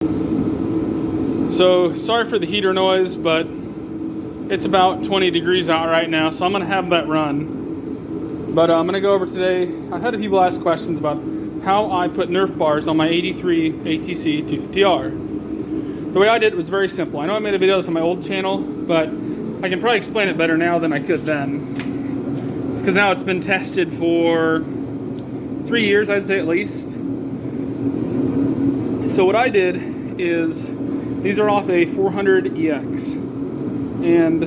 So sorry for the heater noise, but it's about 20 degrees out right now, so I'm gonna have that run. But I'm gonna go over today. I've had people ask questions about how I put Nerf bars on my 83 ATC 250R. The way I did it was very simple. I know I made a video of this on my old channel, but I can probably explain it better now than I could then. Because now it's been tested for 3 years, I'd say at least. So what I did is, these are off a 400EX. And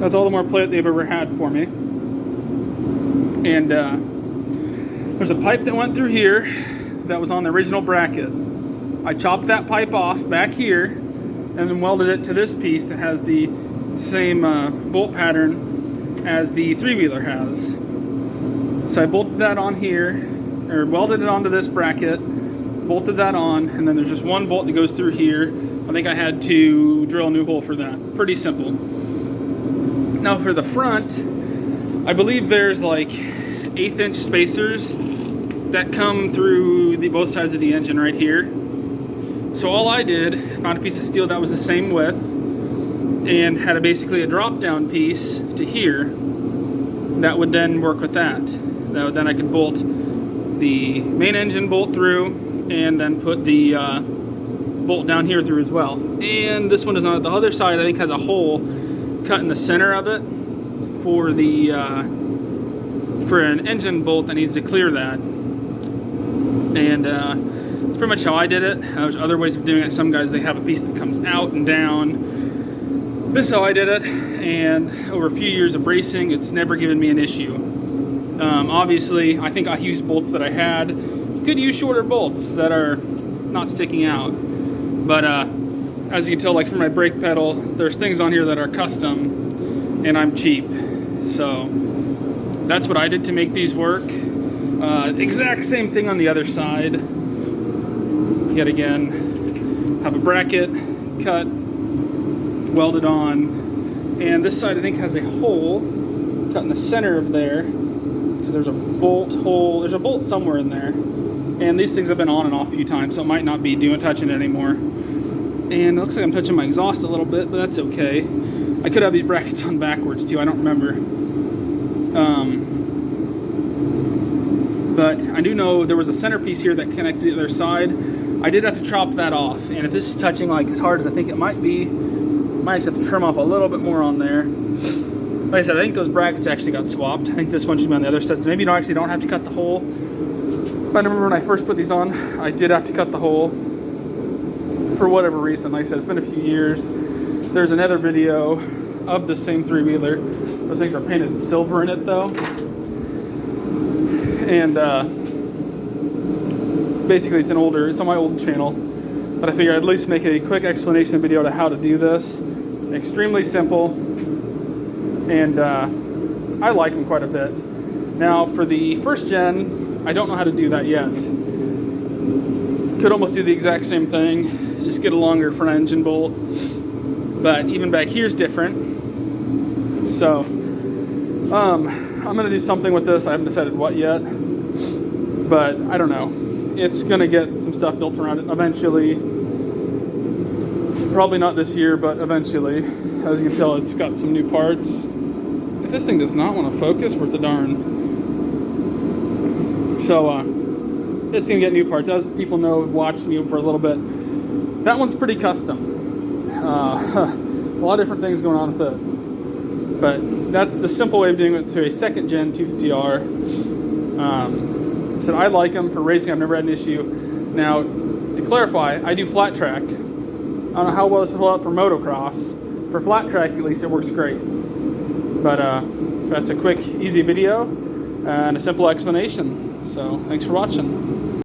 that's all the more play that they've ever had for me. And there's a pipe that went through here that was on the original bracket. I chopped that pipe off back here and then welded it to this piece that has the same bolt pattern as the three-wheeler has. So I bolted that on here, or welded it onto this bracket, bolted that on, and then there's just one bolt that goes through here. I think I had to drill a new hole for that. Pretty simple. Now for the front, I believe there's like 1/8 inch spacers that come through both sides of the engine right here. So all I did, found a piece of steel that was the same width and had basically a drop down piece to here that would then work with that. Then I could bolt the main engine bolt through and then put the bolt down here through as well. And this one is on the other side, I think has a hole cut in the center of it for the for an engine bolt that needs to clear that. And it's pretty much how I did it. There's other ways of doing it. Some guys, they have a piece that comes out and down. This is how I did it, and over a few years of bracing, it's never given me an issue. Obviously, I think I used bolts that I had. You could use shorter bolts that are not sticking out. But as you can tell, like for my brake pedal, there's things on here that are custom, and I'm cheap. So that's what I did to make these work. Exact same thing on the other side. Yet again, have a bracket cut, welded on, and this side I think has a hole cut in the center of there because there's a bolt hole. There's a bolt somewhere in there, and these things have been on and off a few times, so it might not be touching it anymore. And it looks like I'm touching my exhaust a little bit, but that's okay. I could have these brackets on backwards too. I don't remember. But I do know there was a centerpiece here that connected to the other side. I did have to chop that off, and if this is touching like as hard as I think it might be, I might actually have to trim off a little bit more on there. Like I said, I think those brackets actually got swapped. I think this one should be on the other side, so maybe you don't have to cut the hole. But I remember when I first put these on, I did have to cut the hole for whatever reason. Like I said, it's been a few years. There's another video of the same three-wheeler. Those things are painted silver in it though. And basically it's on my old channel. But I figured I'd at least make a quick explanation video to how to do this. Extremely simple. And I like them quite a bit. Now for the first gen, I don't know how to do that yet. Could almost do the exact same thing, just get a longer front engine bolt. But even back here's different. So I'm gonna do something with this. I haven't decided what yet, but I don't know. It's gonna get some stuff built around it eventually. Probably not this year, but eventually. As you can tell, it's got some new parts. If this thing does not want to focus, worth the darn. So it's gonna get new parts. As people know, who've watched me for a little bit, that one's pretty custom. A lot of different things going on with it. But that's the simple way of doing it to a second gen 250R. So I like them for racing. I've never had an issue. Now, to clarify, I do flat track. I don't know how well this will hold up for motocross. For flat track, at least, it works great. But that's a quick, easy video and a simple explanation. So thanks for watching.